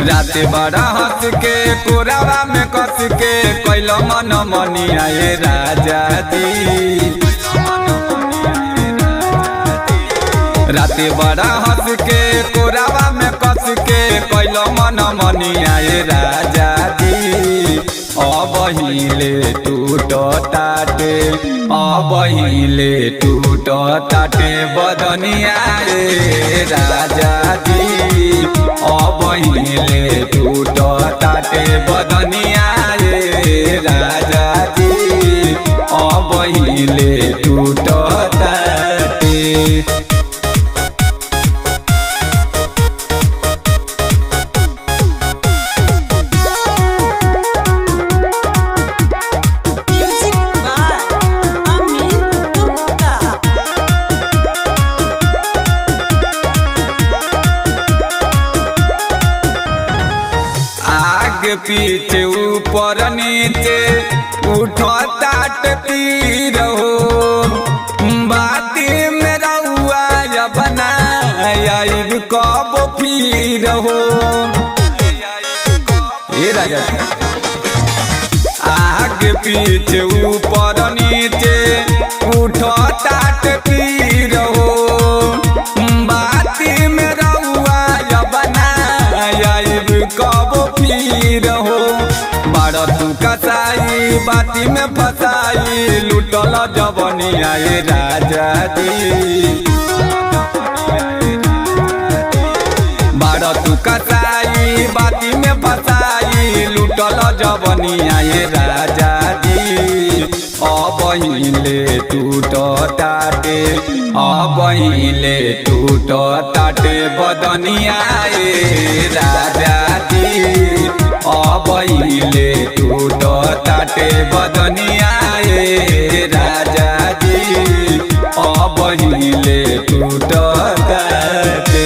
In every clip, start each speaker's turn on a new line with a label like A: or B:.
A: रात बड़ा हंस के कोरावा में कस के कैल मन मनिया ये राजा दी। रात बड़ा हंस के कोरावा में कस के कैल मन मनिया ये राजा दी। अबहिले टूट ताटे अबहिले टूट ताटे बदनिया रे राजा दी। अबहिले टूट ताटे बदनिया रे राजा दी। अबहिले टूट ताटे पीछे ऊपर नीचे उठो ताट तीर हो। बाती में रहुआ या बना कब फिर हो। ये राजा आगे पीछे ऊपर नीचे उठो ताट तीर हो। बाती में रहुआ या बना कब फिर हो। बारह तू कसाई बाती में फसाई लुटल जवनिया ये राजा दी। बारह तू कसाई बाती में फसाई लुटल जवनिया ये राजा दी। अबहिले टूट ताटे अबहिले टूट ताटे बदनिया ये राजा दी। अबहिले टूट ताटे बदनिया ये राजा दी। अबहिले टूट ताटे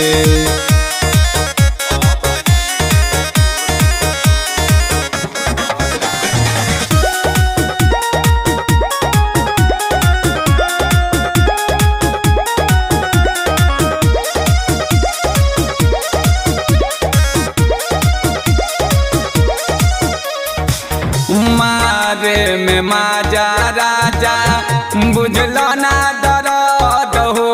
A: मारे में माजा राजा बुझलो ना दर्द हो।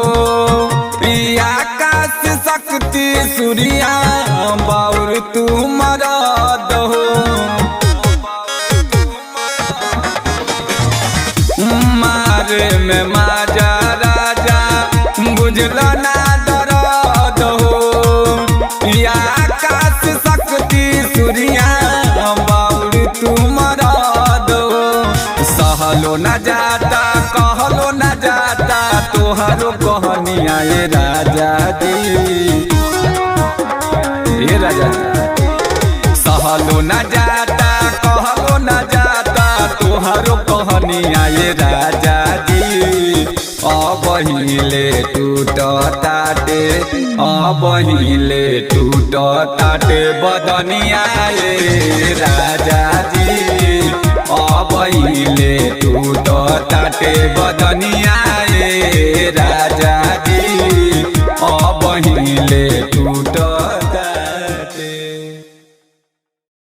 A: आकाश शक्ति सूर्या बाउर तू मरद हो। मारे में माजा राजा बुझलो ना दर्द हो। आकाश शक्ति सूर्या सहलो न जाता कहलो न जाता तोहारो कहनिया ये राजा दी। ये राजा सहलो न जाता कहलो न जाता तोहारो कहनिया ये राजा दी। अबहिले टूट ताटे अबहिले टूट ताटे बदनिया ये राजा दी। अबहिले टूट ताटे बदनिया ये